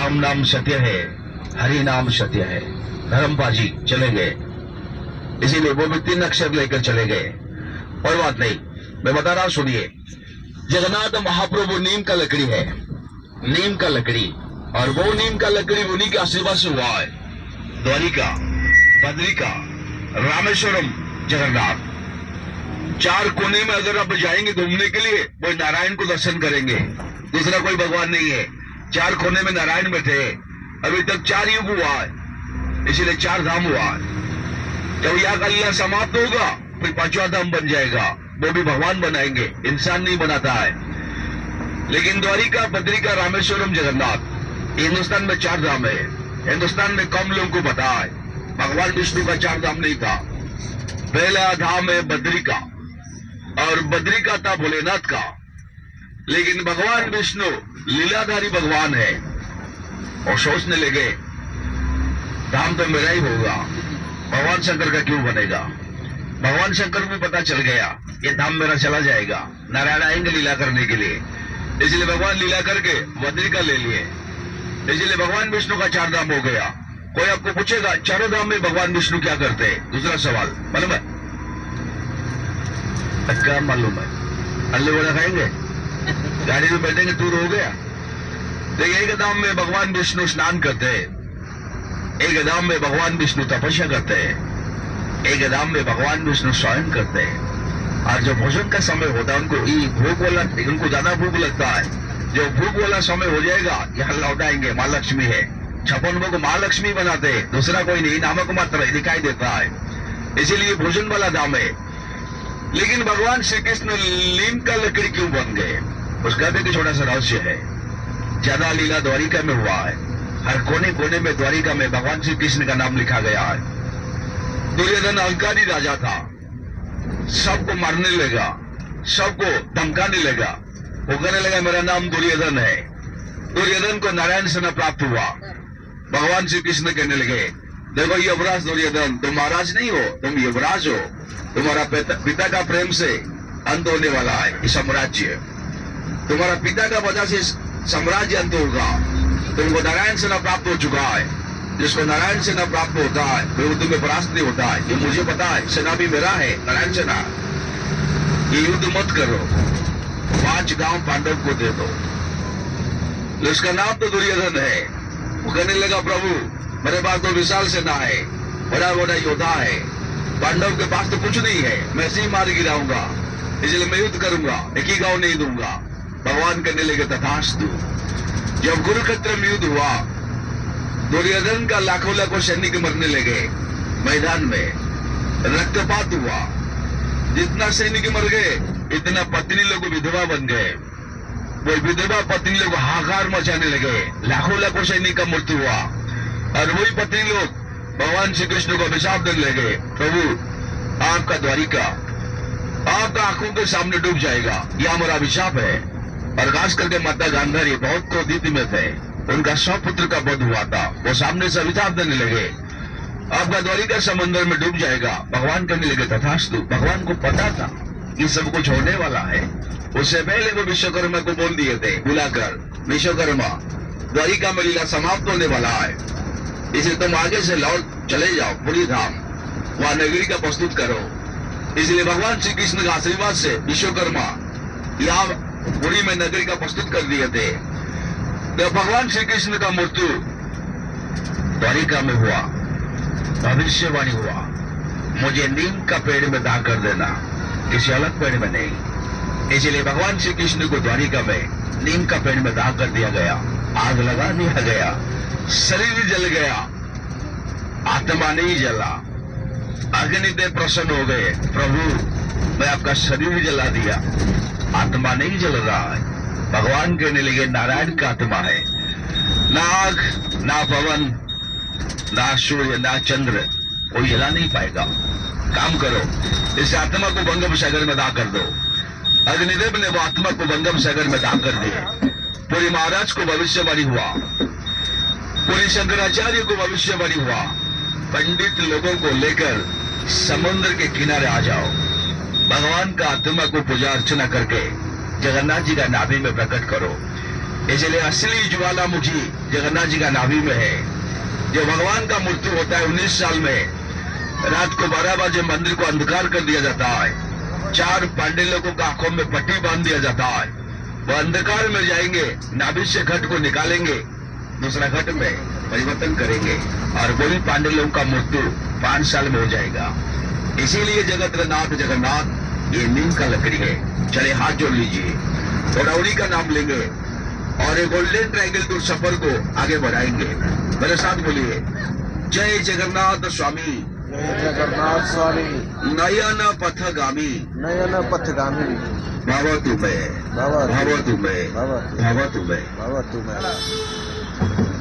राम नाम सत्य है, हरि नाम सत्य है। धर्मपा जी चले गए, इसीलिए वो भी 3 अक्षर लेकर चले गए। और बात नहीं, मैं बता रहा हूं, सुनिए। जगन्नाथ महाप्रभु नीम का लकड़ी है, नीम का लकड़ी, और वो नीम का लकड़ी उन्हीं के आशीर्वाद से हुआ है। द्वारिका, बद्रिका, रामेश्वरम, जगन्नाथ, 4 कोने में अगर आप जाएंगे घूमने के लिए, वो नारायण को दर्शन करेंगे, दूसरा कोई भगवान नहीं है। 4 कोने में नारायण बैठे, अभी तक 4 युग हुआ है, इसीलिए 4 धाम हुआ है। जब यहाँ का लीला समाप्त होगा, फिर 5वां धाम बन जाएगा, वो भी भगवान बनाएंगे, इंसान नहीं बनाता है। लेकिन द्वारिका, बद्रिका, रामेश्वरम, जगन्नाथ, हिंदुस्तान में 4 धाम है। हिंदुस्तान में कम लोगों को पता है, भगवान विष्णु का 4 धाम नहीं था। पहला धाम है बद्रिका, और बद्रिका था भोलेनाथ का। लेकिन भगवान विष्णु लीलाधारी भगवान है, और सोचने लगे धाम तो मेरा ही होगा, भगवान शंकर का क्यों बनेगा। भगवान शंकर को पता चल गया ये धाम मेरा चला जाएगा, नारायण आएंगे लीला करने के लिए, इसलिए भगवान लीला करके बद्रिका ले लिए। इसलिए भगवान विष्णु का 4 धाम हो गया। कोई आपको पूछेगा 4 धाम में भगवान विष्णु क्या करते हैं, दूसरा सवाल मालूम है? क्या मालूम है? अल्ले वड़ा खाएंगे, गाड़ी में बैठेंगे, टूर हो गया। देखिए, एक धाम में भगवान विष्णु स्नान करते हैं, एक धाम में भगवान विष्णु तपस्या करते हैं, एक धाम में भगवान विष्णु शयन करते हैं। और जो भोजन का समय होता है, उनको भूख वाला, उनको ज्यादा भूख लगता है। जो भूख वाला समय हो जाएगा, यहाँ लौटाएंगे, माँ लक्ष्मी है। 56 को माँ लक्ष्मी बनाते हैं, दूसरा कोई नहीं, नामक मात्र दिखाई देता है, इसीलिए भोजन वाला धाम है। लेकिन भगवान श्री कृष्ण नीम का लकड़ी क्यों बन गए, उसका भी छोटा सा रहस्य है। ज्यादा लीला द्वारिका में हुआ है, हर कोने कोने में द्वारिका में भगवान श्री कृष्ण का नाम लिखा गया है। दुर्योधन अहंकारी राजा था, सबको मारने लगा, सबको धमकाने लगा, वो कहने लगा मेरा नाम दुर्योधन है। दुर्योधन को नारायण सेना प्राप्त हुआ। भगवान श्री कृष्ण कहने लगे देखो युवराज दुर्योधन, तुम महाराज नहीं हो, तुम युवराज हो, तुम्हारा पिता का प्रेम से अंत होने वाला है ये साम्राज्य, तुम्हारा पिता का वजह से साम्राज्य अंत होगा, तुमको नारायण सेना प्राप्त हो चुका है। जिसको नारायण सेना प्राप्त होता है वो युद्ध में परास्त नहीं होता है, ये मुझे पता है, सेना भी मेरा है, नारायण सेना। ये युद्ध मत करो, 5 गांव पांडव को दे दो। उसका नाम तो दुर्योधन है। वो कहने लगा प्रभु मेरे पास तो विशाल सेना है, बड़ा बड़ा योद्धा है, पांडव के पास तो कुछ नहीं है, मैं ऐसे ही मार गिराऊंगा, इसलिए मैं युद्ध करूंगा, एक ही गांव नहीं दूंगा। भगवान कहने लगे तथास्तु। जब कुरुक्षेत्र में युद्ध हुआ, दुर्योधन का लाखों लाखों सैनिक मरने लगे, मैदान में रक्तपात हुआ, जितना सैनिक मर गए इतना पत्नी लोग विधवा बन गए। वो विधवा पत्नी लोग हाहाकार मचाने लगे, लाखों लाखों सैनिक का मृत्यु हुआ। और वही पत्नी लोग भगवान श्री कृष्ण को अभिशाप देने लगे, प्रभु आपका द्वारिका आपका आंखों के सामने डूब जाएगा, यह हमारा अभिशाप है। और खास करके माता गांधारी बहुत क्रोधित में थे, उनका 100 पुत्र का वध हुआ था, वो सामने से अभिशाप देने लगे आपका द्वारिका समंदर में डूब जाएगा। भगवान कहने लगे तथास्तु। भगवान को पता था ये सब कुछ होने वाला है, उससे पहले वो विश्वकर्मा को बोल दिए थे बुलाकर, विश्वकर्मा द्वारिका में लीला समाप्त होने वाला है, इसलिए तुम आगे से लौट चले जाओ पुरी धाम, वहां नगरी का प्रस्तुत करो। इसलिए भगवान श्री कृष्ण का आशीर्वाद से विश्वकर्मा यहाँ पुरी में नगरी का प्रस्तुत कर दिए थे। जब भगवान श्री कृष्ण का मृत्यु द्वारिका में हुआ, भविष्यवाणी हुआ मुझे नीम का पेड़ में दाह कर देना, किसी अलग पेड़ में नहीं। इसलिए भगवान श्री कृष्ण को द्वारिका में नीम का पेड़ में दाह कर दिया गया, आग लगा दिया गया, शरीर जल गया, आत्मा नहीं जला। अग्निदेव प्रसन्न हो गए, प्रभु मैं आपका शरीर जला दिया, आत्मा नहीं जल रहा है। भगवान कहने लगे नारायण का आत्मा है, ना आग ना पवन ना सूर्य ना चंद्र कोई जला नहीं पाएगा। काम करो, इस आत्मा को बंगम सागर में दाह कर दो। अग्निदेव ने वो आत्मा को बंगम सागर में दाह कर दिया। पूरी महाराज को भविष्यवाणी हुआ, पूरी शंकराचार्य को भविष्यवाणी हुआ, पंडित लोगों को लेकर समुद्र के किनारे आ जाओ, भगवान का आत्मा को पूजा अर्चना करके जगन्नाथ जी का नाभि में प्रकट करो। इसलिए असली ज्वालामुखी जगन्नाथ जी का नाभि में है। जो भगवान का मृत्यु होता है 19 साल में, रात को 12 बजे मंदिर को अंधकार कर दिया जाता है। 4 पांडे लोगों को आंखों में पट्टी बांध दिया जाता है। वो अंधकार में जाएंगे, नाभि से घट को निकालेंगे, दूसरा घट में परिवर्तन करेंगे और वही पांडे लोगों का मृत्यु 5 साल में हो जाएगा। इसीलिए जगतनाथ जगन्नाथ ये नीम का लकड़ी है। चले हाथ जोड़ लीजिए, गौरवरी का नाम लेंगे और एक गोल्डन ट्रायंगल टूर सफर को आगे बढ़ाएंगे। मेरे साथ बोलिए, जय जगन्नाथ स्वामी, जय जगन्नाथ स्वामी, नयन पथगामी, नयन पथगामी, भवतु में, भवतु भवतु में, भवतु भवतु में। भवतु में।